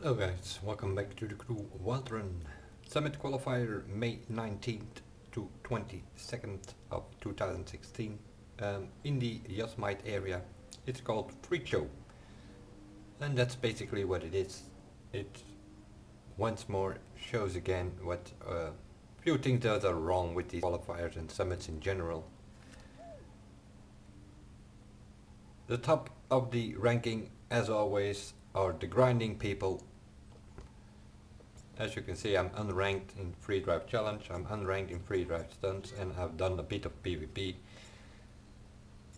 Hello guys, welcome back to the crew Wild Run. Summit Qualifier May 19th to 22nd of 2016 in the Yosemite area. It's called Freakshow, and that's basically what it is. It once more shows again what few things that are wrong with these qualifiers and summits in general. The top of the ranking, as always, are the grinding people. As you can see, I'm unranked in free drive challenge, I'm unranked in free drive stunts, and I've done a bit of PvP.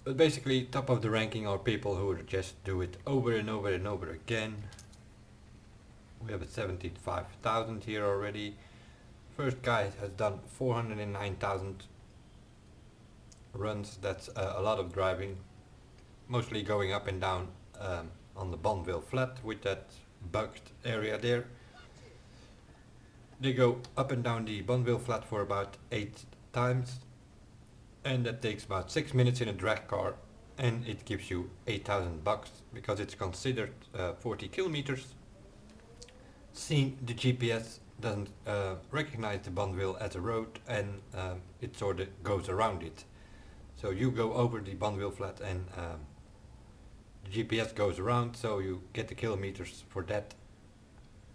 But basically, top of the ranking are people who just do it over and over and over again. We have a 75,000 here already. First guy has done 409,000 runs. That's a lot of driving, mostly going up and down on the Bonneville Flat with that bugged area there. They go up and down the Bonneville Flat for about 8 times, and that takes about 6 minutes in a drag car, and it gives you 8,000 bucks because it's considered 40 kilometers. Seeing the GPS doesn't recognize the Bonneville as a road, and it sort of goes around it. So you go over the Bonneville Flat and the GPS goes around, so you get the kilometers for that.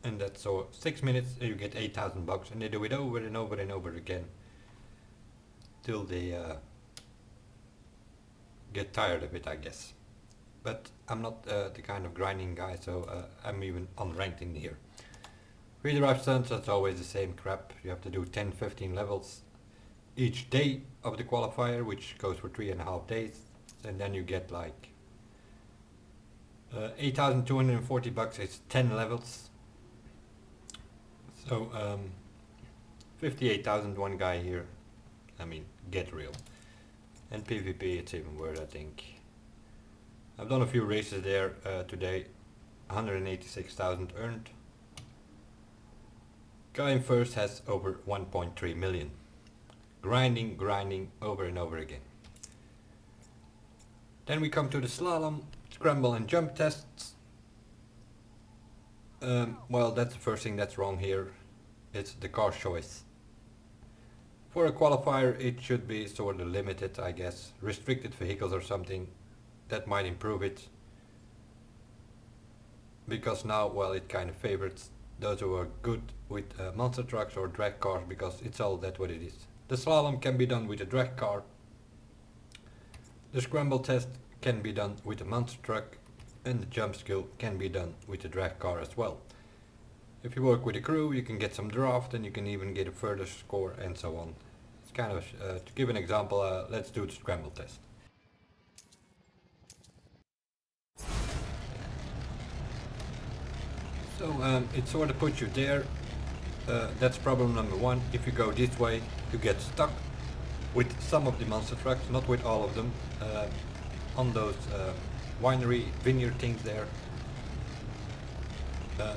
And that's so 6 minutes and you get 8,000 bucks, and they do it over and over and over again till they get tired of it, I guess. But I'm not the kind of grinding guy, so I'm even unranked in here. Free drive stunts, that's always the same crap. You have to do 10-15 levels each day of the qualifier, which goes for 3.5 days, and then you get like 8,240 bucks is 10 levels. So 58,000 one guy here. I mean, get real. And PvP, it's even worse, I think. I've done a few races there today. 186,000 earned. Guy in first has over 1.3 million. Grinding over and over again. Then we come to the slalom, scramble and jump tests. Well, that's the first thing that's wrong here. It's the car choice. For a qualifier it should be sort of limited, I guess. Restricted vehicles or something. That might improve it. Because now, well, it kind of favors those who are good with monster trucks or drag cars, because it's all that what it is. The slalom can be done with a drag car. The scramble test can be done with a monster truck, and the jump skill can be done with a drag car as well. If you work with a crew, you can get some draft, and you can even get a further score and so on. It's kind of, to give an example, let's do the scramble test. So it sort of puts you there. That's problem number one. If you go this way, you get stuck with some of the monster trucks, not with all of them. On those winery vineyard things there,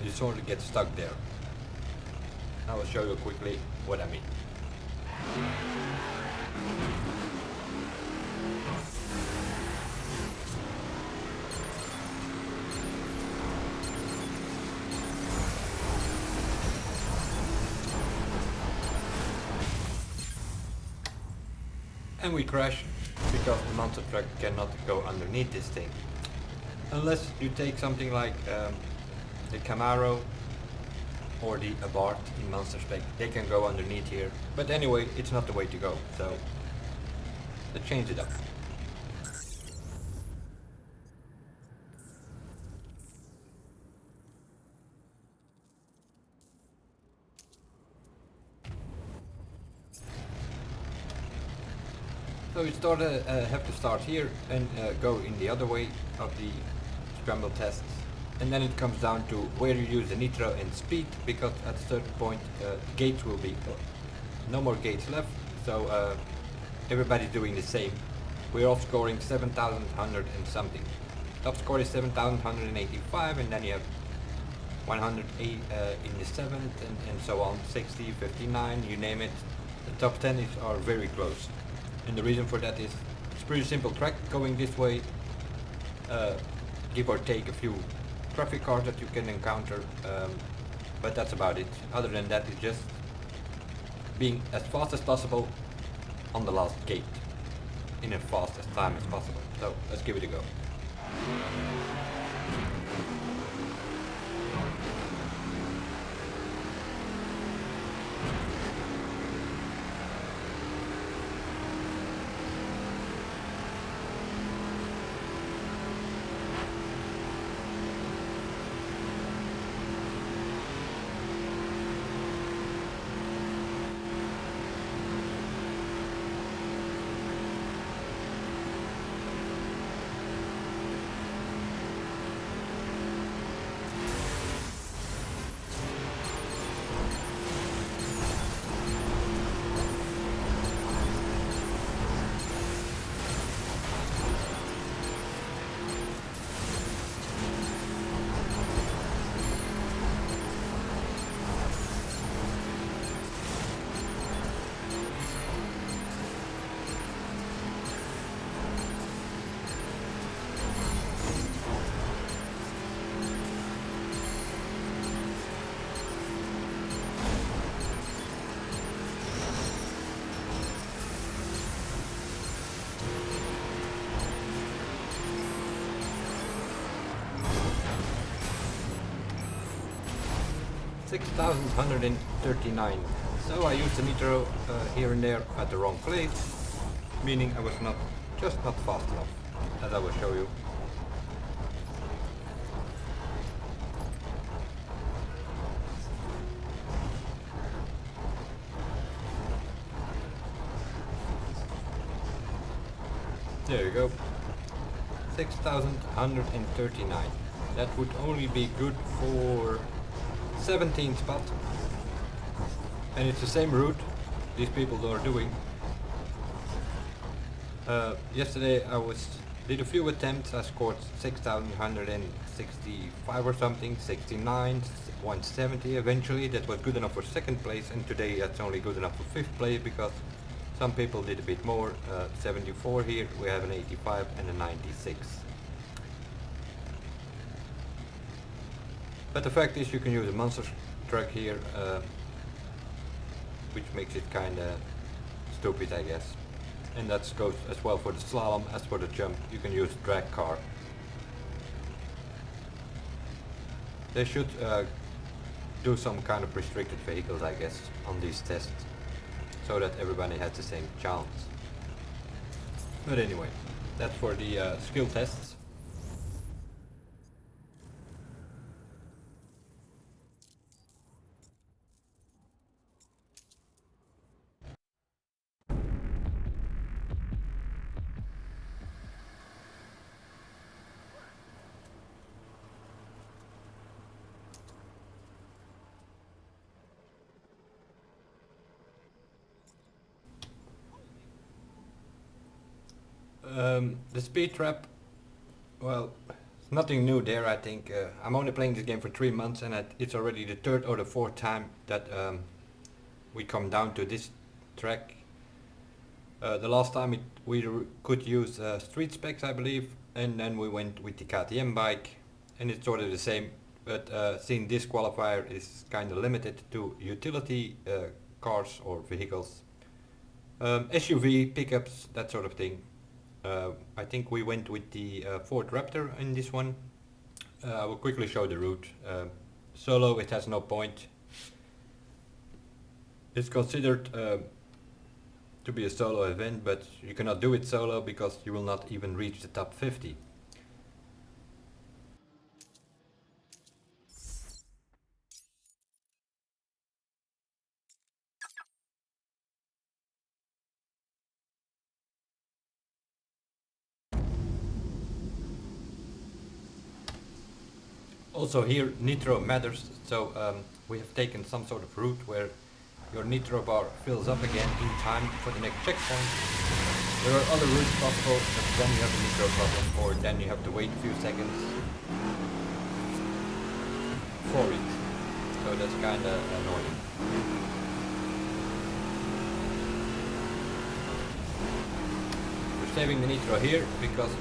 you sort of get stuck there. I will show you quickly what I mean. And we crash because the monster truck cannot go underneath this thing. Unless you take something like the Camaro or the Abarth in Monster Spec, they can go underneath here. But anyway, it's not the way to go, so let's change it up. So you have to start here and go in the other way of the scramble tests, and then it comes down to where you use the nitro and speed, because at a certain point gates will be no more gates left, so everybody's doing the same. We're all scoring 7,100 and something. Top score is 7,185, and then you have 108 in the 7th and so on, 60, 59, you name it. The top 10 are very close. And the reason for that is it's pretty simple track going this way, give or take a few traffic cars that you can encounter, but that's about it. Other than that, it's just being as fast as possible on the last gate in as fast as time as possible. So let's give it a go. 6,139. So I used the nitro here and there at the wrong place, meaning I was not fast enough, as I will show you. There you go. 6,139. That would only be good for 17 spot, and it's the same route these people are doing. Yesterday I did a few attempts. I scored 6,165 or something, 69, 170 eventually. That was good enough for second place, and today that's only good enough for fifth place because some people did a bit more. 74 here, we have an 85 and a 96. But the fact is you can use a monster truck here, which makes it kinda stupid, I guess. And that goes as well for the slalom as for the jump. You can use drag car. They should do some kind of restricted vehicles, I guess, on these tests, so that everybody has the same chance. But anyway, that's for the skill tests. The speed trap, well, nothing new there, I think. I'm only playing this game for 3 months, and it's already the third or the fourth time that we come down to this track. The last time we could use street specs, I believe, and then we went with the KTM bike, and it's sort of the same, but seeing this qualifier is kind of limited to utility cars or vehicles, SUV, pickups, that sort of thing. I think we went with the Ford Raptor in this one. I will quickly show the route. Solo, it has no point. It's considered to be a solo event, but you cannot do it solo because you will not even reach the top 50. Also here nitro matters, so we have taken some sort of route where your nitro bar fills up again in time for the next checkpoint. There are other routes possible, but then you have a nitro problem, or then you have to wait a few seconds for it. So that's kinda annoying. We're saving the nitro here because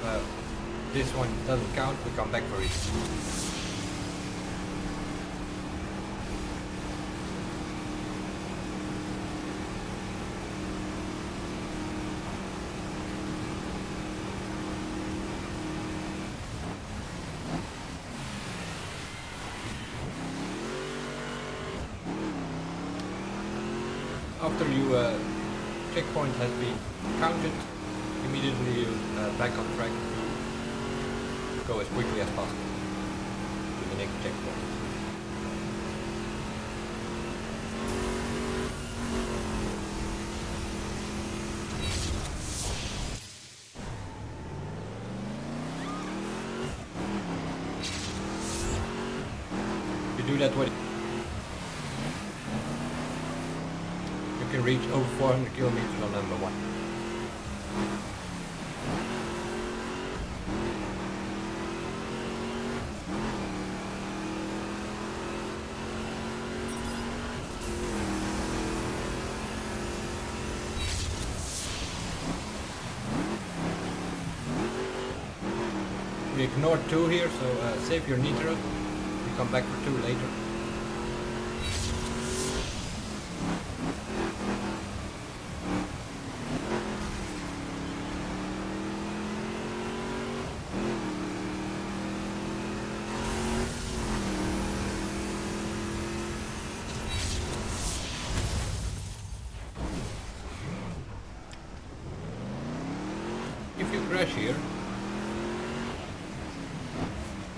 this one doesn't count, we come back for it. after you checkpoint has been counted, immediately you back on track to go as quickly as possible to the next checkpoint. You do that with you can reach over 400 kilometers on number 1. We ignored 2 here, so save your nitro. We come back for 2 later. If you crash here,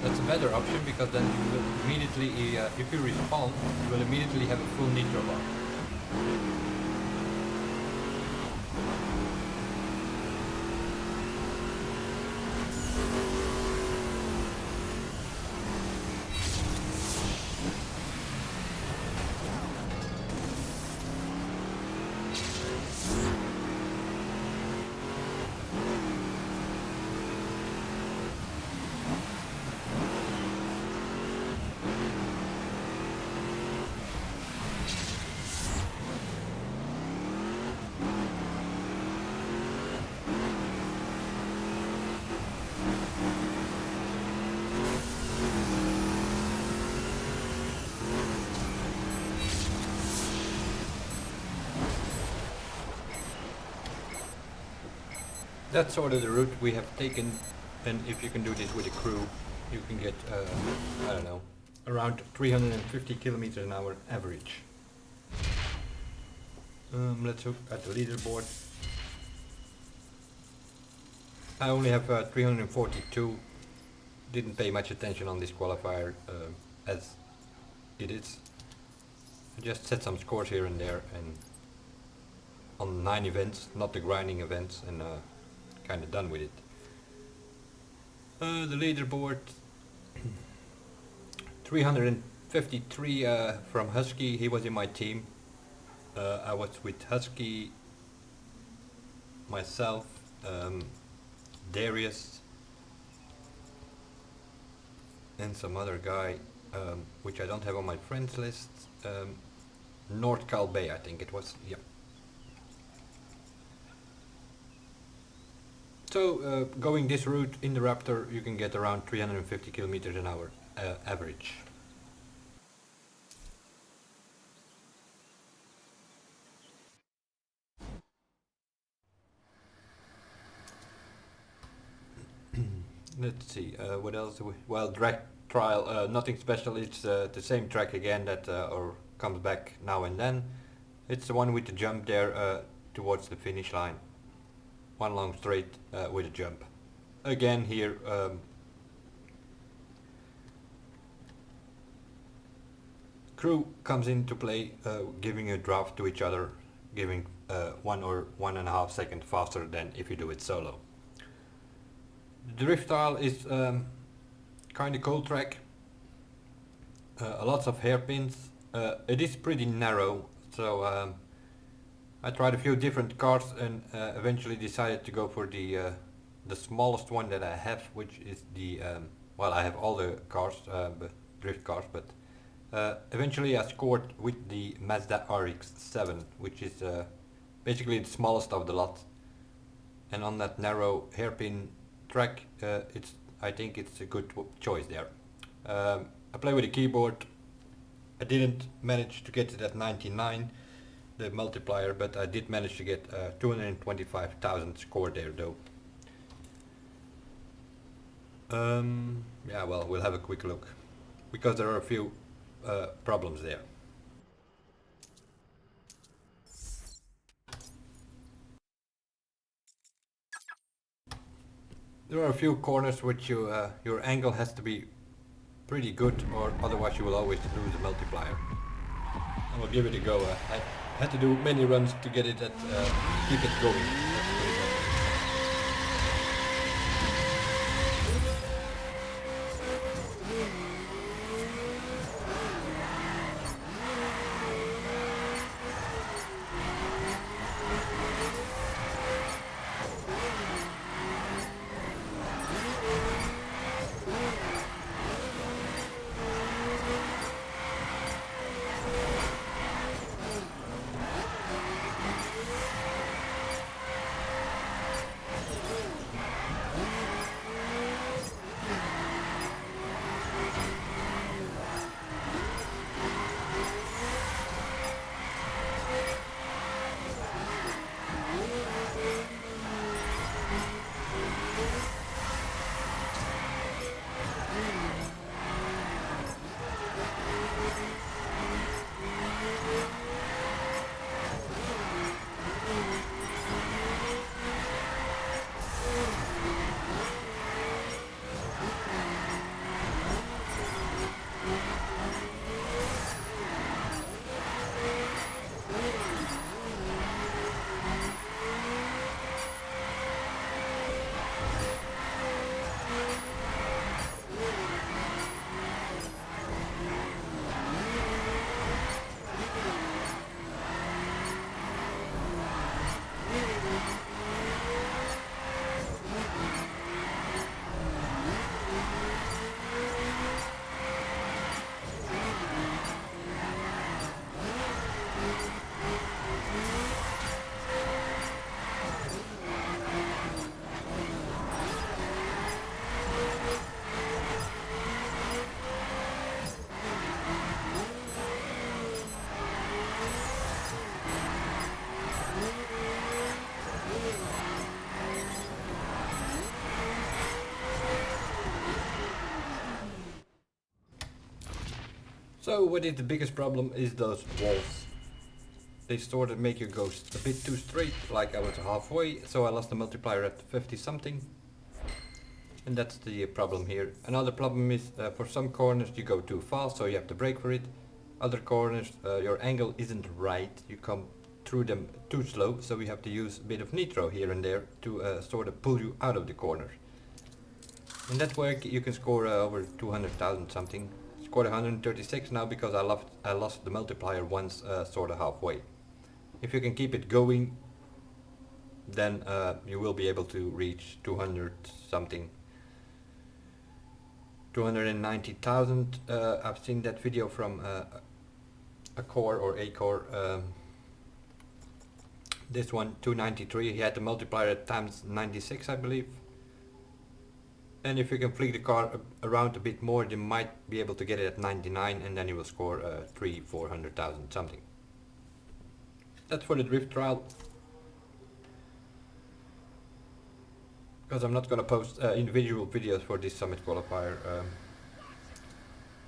that's a better option because then you will immediately, if you respawn, you will immediately have a full nitro bar. That's sort of the route we have taken, and if you can do this with a crew, you can get, I don't know, around 350 kilometers an hour average. Let's look at the leaderboard. I only have 342, didn't pay much attention on this qualifier as it is. I just set some scores here and there, and on 9 events, not the grinding events, and kind of done with it. The leaderboard 353 from Husky, he was in my team. I was with Husky, myself, Darius, and some other guy, which I don't have on my friends list. North Cal Bay, I think it was, yeah. So going this route in the Raptor, you can get around 350 kilometers an hour average. Let's see, what else do we, well, drag trial, nothing special, it's the same track again that or comes back now and then. It's the one with the jump there towards the finish line. One long straight with a jump. Again here, crew comes into play, giving a draft to each other, giving 1 or 1.5 seconds faster than if you do it solo. The drift style is kind of cool track, lots of hairpins. It is pretty narrow, so I tried a few different cars and eventually decided to go for the smallest one that I have, which is the well, I have all the cars, drift cars, but eventually I scored with the Mazda RX-7, which is basically the smallest of the lot. And on that narrow hairpin track, I think it's a good choice there. I play with a keyboard. I didn't manage to get it at 99. The multiplier, but I did manage to get 225,000 score there though. Yeah, well, we'll have a quick look because there are a few problems there. There are a few corners which your angle has to be pretty good, or otherwise you will always lose the multiplier. I will give it a go. I had to do many runs to get it at keep it going. Let's put it that way. So what is the biggest problem is those walls. They sort of make you go a bit too straight, like I was halfway, so I lost the multiplier at 50 something. And that's the problem here. Another problem is for some corners you go too fast, so you have to brake for it. Other corners your angle isn't right, you come through them too slow, so we have to use a bit of nitro here and there to sort of pull you out of the corner. In that way you can score over 200,000 something. Scored 136 now because I lost the multiplier once sort of halfway. If you can keep it going, then you will be able to reach 200 something. 290,000. I've seen that video from a core or a core. This one 293. He had the multiplier at times 96, I believe. And if you can flick the car around a bit more, you might be able to get it at 99, and then you will score 400,000 something. That's for the drift trial. Because I'm not gonna post individual videos for this Summit Qualifier.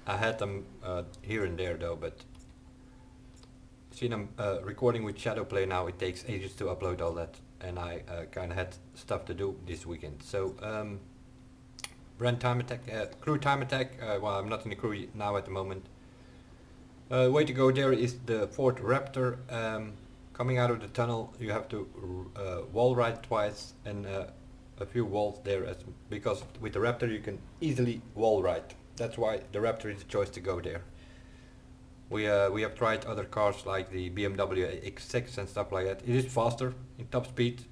I had them here and there though, but seeing I'm recording with Shadowplay now, it takes ages to upload all that, and I kind of had stuff to do this weekend. So. Brand time attack, crew time attack. Well, I'm not in the crew now at the moment. Way to go there is the Ford Raptor. Coming out of the tunnel, you have to wall ride twice and a few walls there, because with the Raptor you can easily wall ride. That's why the Raptor is the choice to go there. We have tried other cars like the BMW X6 and stuff like that. It is faster in top speed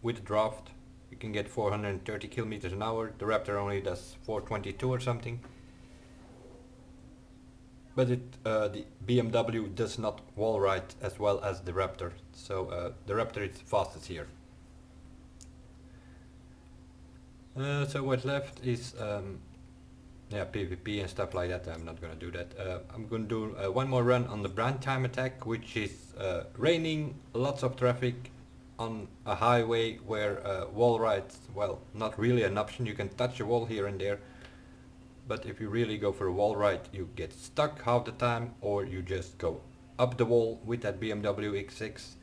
with the draft. You can get 430 kilometers an hour. The Raptor only does 422 or something. But the BMW does not wall ride as well as the Raptor. So the Raptor is the fastest here. So what's left is yeah, PvP and stuff like that. I'm not gonna do that. I'm gonna do one more run on the brand time attack, which is raining, lots of traffic on a highway where wall rides, well, not really an option. You can touch a wall here and there, but if you really go for a wall ride, you get stuck half the time, or you just go up the wall with that BMW X6,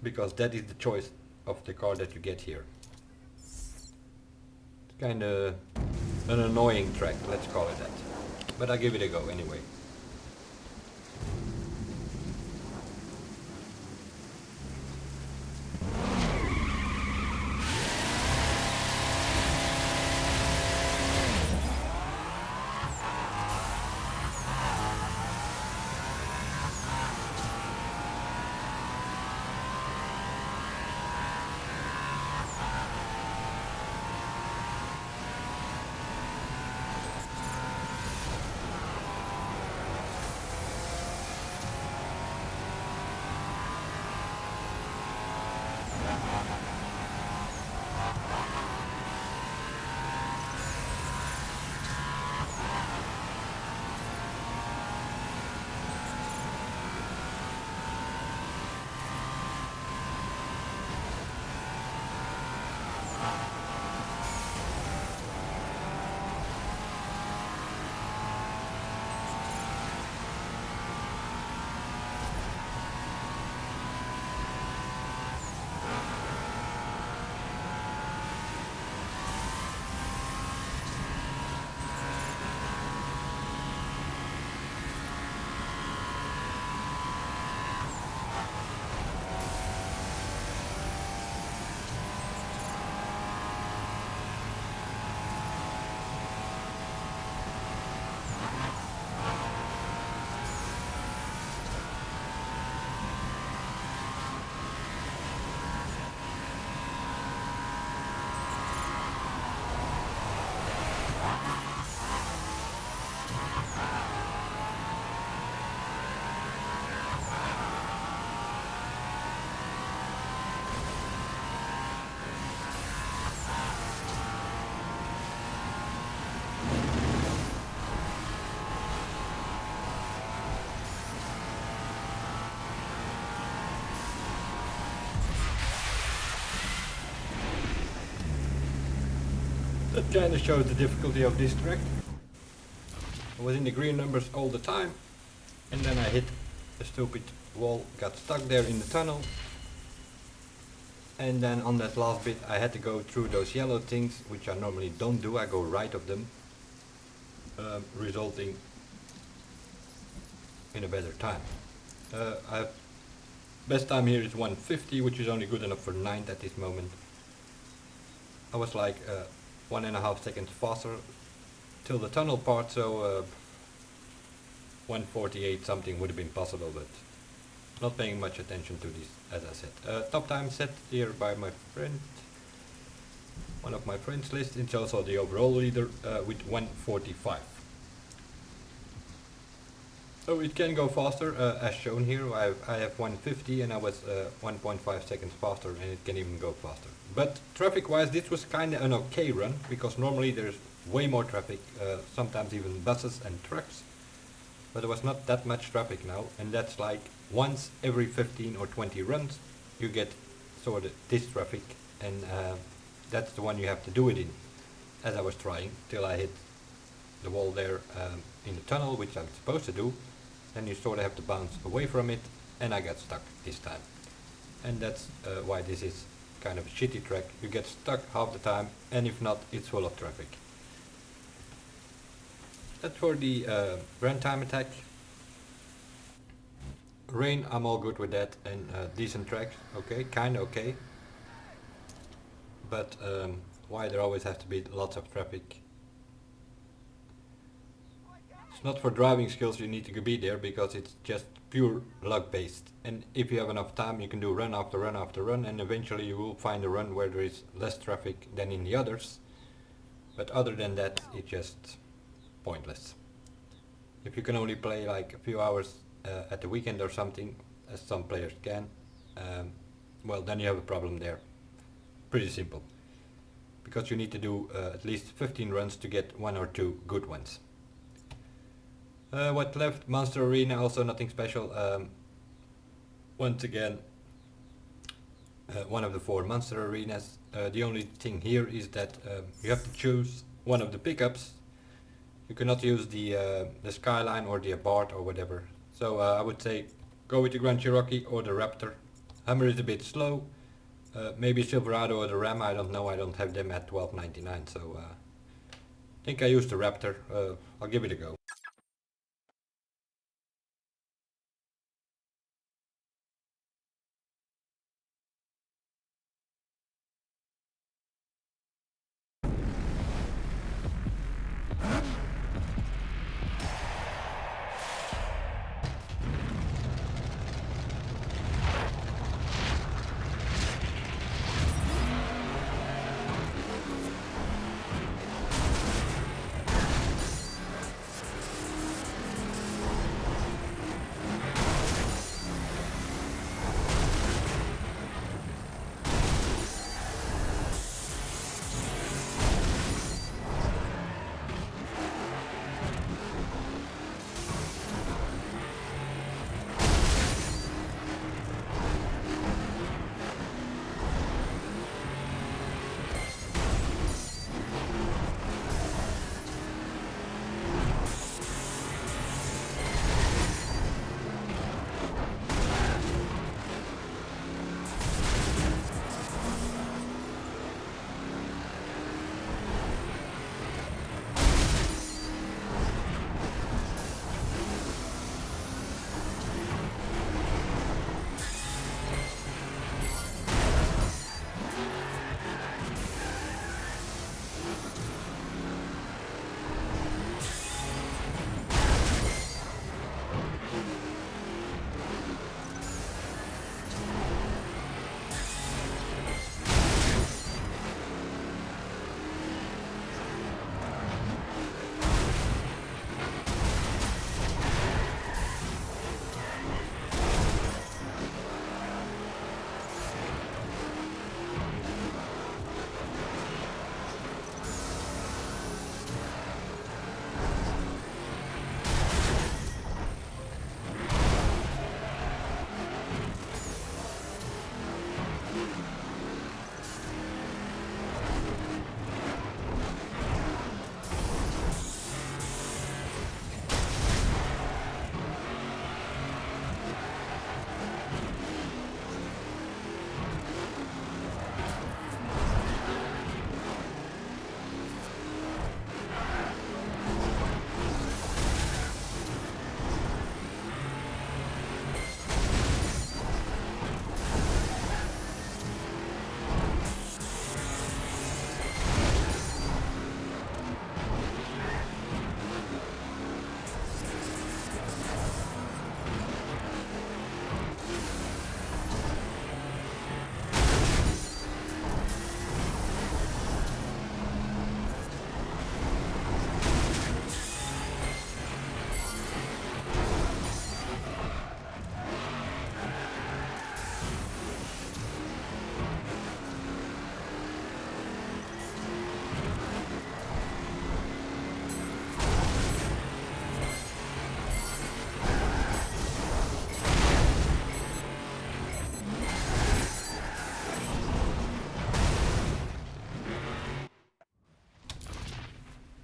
because that is the choice of the car that you get here. Kinda an annoying track, let's call it that. But I give it a go anyway. That kinda shows the difficulty of this track. I was in the green numbers all the time, and then I hit a stupid wall, got stuck there in the tunnel, and then on that last bit I had to go through those yellow things, which I normally don't do. I go right of them, resulting in a better time. Best time here is 150, which is only good enough for 9th at this moment. I was like 1.5 seconds faster till the tunnel part, so 148 something would have been possible, but not paying much attention to this, as I said. Top time set here by my friend, one of my friends list. It's also the overall leader with 145. So it can go faster, as shown here. I have 150 and I was 1.5 seconds faster, and it can even go faster. But traffic wise, this was kind of an okay run, because normally there's way more traffic, sometimes even buses and trucks. But there was not that much traffic now, and that's like once every 15 or 20 runs you get sort of this traffic, and that's the one you have to do it in, as I was trying, till I hit the wall there in the tunnel, which I'm supposed to do. Then you sort of have to bounce away from it, and I got stuck this time. And that's why this is kind of a shitty track. You get stuck half the time, and if not, it's full of traffic. That's for the run time attack. Rain, I'm all good with that, and decent tracks, okay, kinda okay. But why there always has to be lots of traffic? It's not for driving skills you need to be there, because it's just pure luck based. And if you have enough time, you can do run after run after run, and eventually you will find a run where there is less traffic than in the others. But other than that, it's just pointless. If you can only play like a few hours at the weekend or something, as some players can, well, then you have a problem there. Pretty simple. Because you need to do at least 15 runs to get 1 or 2 good ones. What left? Monster Arena, also nothing special. Once again, one of the 4 monster arenas. The only thing here is that you have to choose one of the pickups. You cannot use the Skyline or the Abarth or whatever. So I would say go with the Grand Cherokee or the Raptor. Hummer is a bit slow. Maybe Silverado or the Ram, I don't know, I don't have them at 12.99, so I think I used the Raptor. I'll give it a go.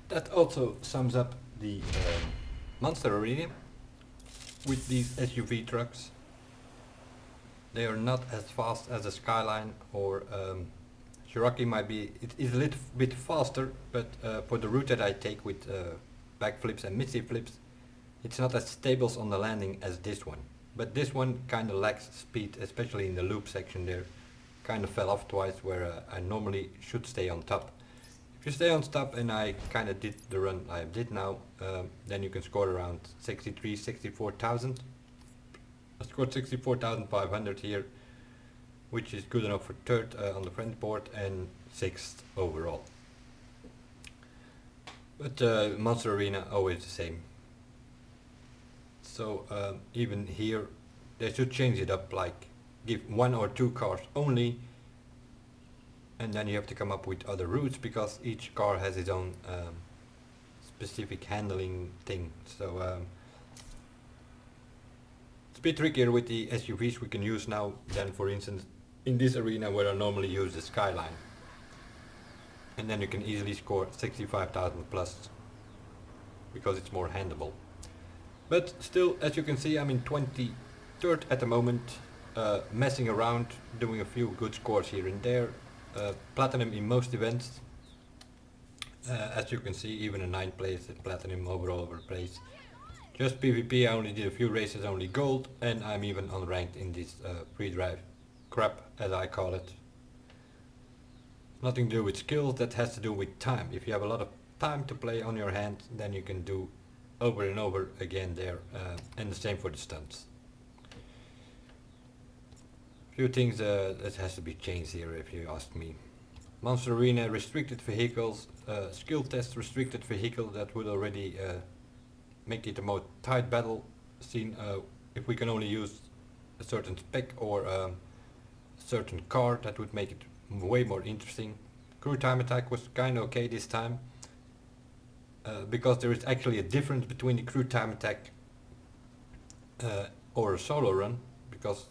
That also sums up the Monster Arena with these SUV trucks. They are not as fast as the Skyline or Cherokee might be. It is a little bit faster, but for the route that I take with backflips and missy flips, it's not as stable on the landing as this one. But this one kind of lacks speed, especially in the loop section there. Kind of fell off twice where I normally should stay on top. If you stay on top, and I kind of did the run I did now, then you can score around 64,000. I scored 64,500 here, which is good enough for third on the friend board and sixth overall. But Monster Arena always the same. So even here, they should change it up, like give 1 or 2 cars only, and then you have to come up with other routes because each car has its own specific handling thing. So it's a bit trickier with the SUVs we can use now than, for instance, in this arena where I normally use the Skyline. And then you can easily score 65,000 plus because it's more handleable. But still, as you can see, I'm in 23rd at the moment. messing around, doing a few good scores here and there, platinum in most events. As you can see, even a 9th place at platinum all over the place. Just PvP, I only did a few races, only gold, and I'm even unranked in this free drive crap, as I call it. Nothing to do with skills, that has to do with time. If you have a lot of time to play on your hand, then you can do over and over again there, and the same for the stunts. Few things that has to be changed here if you ask me. Monster Arena restricted vehicles, skill test restricted vehicle, that would already make it a more tight battle scene if we can only use a certain spec or a certain car. That would make it way more interesting. Crew time attack was kinda okay this time, because there is actually a difference between the crew time attack or a solo run, because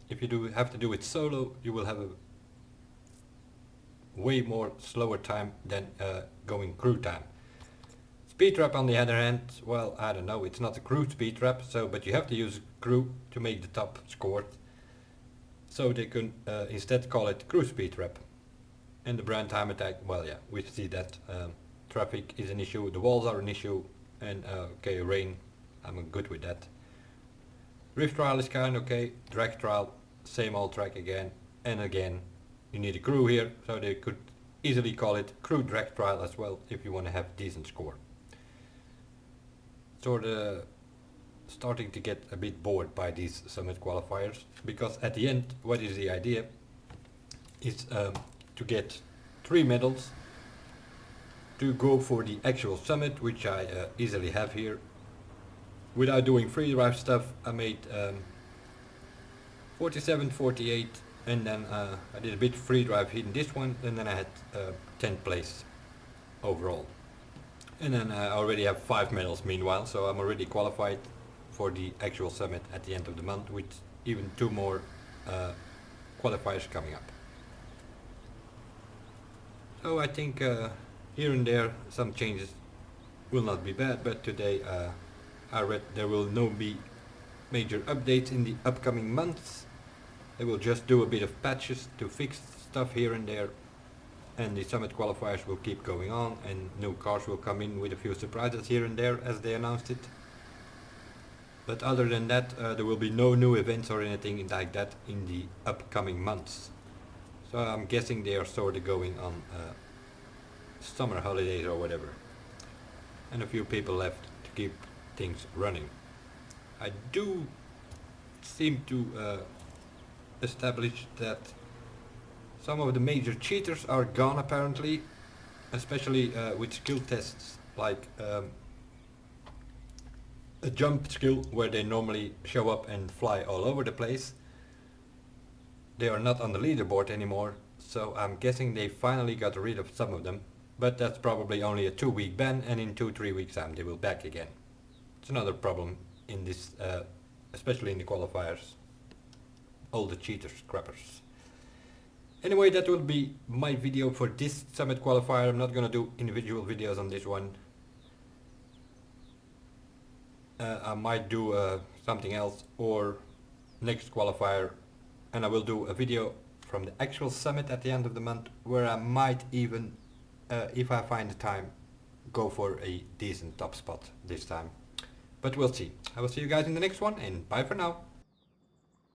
if you have to do it solo, you will have a way more slower time than going crew time. Speed trap on the other hand, well, I don't know, it's not a crew speed trap, so but you have to use crew to make the top score. So they can instead call it crew speed trap. And the brand time attack, well yeah, we see that traffic is an issue, the walls are an issue, and okay, rain, I'm good with that. Rift trial is kind of okay, drag trial, same old track again, and again you need a crew here, so they could easily call it crew drag trial as well if you want to have decent score. Sort of starting to get a bit bored by these Summit qualifiers, because at the end, what is the idea? Is to get 3 medals to go for the actual summit, which I easily have here. Without doing free drive stuff, I made 47, 48, and then I did a bit free drive in this one, and then I had 10th place overall. And then I already have 5 medals meanwhile, so I'm already qualified for the actual summit at the end of the month, with even 2 more qualifiers coming up. So I think here and there some changes will not be bad, but today I read there will no be major updates in the upcoming months. They will just do a bit of patches to fix stuff here and there, and the Summit qualifiers will keep going on, and new cars will come in with a few surprises here and there as they announced it. But other than that, there will be no new events or anything like that in the upcoming months. So I'm guessing they are sort of going on summer holidays or whatever. And a few people left to keep things running. I do seem to establish that some of the major cheaters are gone apparently, especially with skill tests like a jump skill where they normally show up and fly all over the place. They are not on the leaderboard anymore, so I'm guessing they finally got rid of some of them, but that's probably only a 2-week ban, and in 2-3 weeks time they will back again. It's another problem in this, especially in the qualifiers. All the cheaters, scrappers. Anyway, that will be my video for this Summit qualifier. I'm not gonna do individual videos on this one. I might do something else or next qualifier, and I will do a video from the actual summit at the end of the month, where I might even, if I find the time, go for a decent top spot this time. But we'll see. I will see you guys in the next one, and bye for now.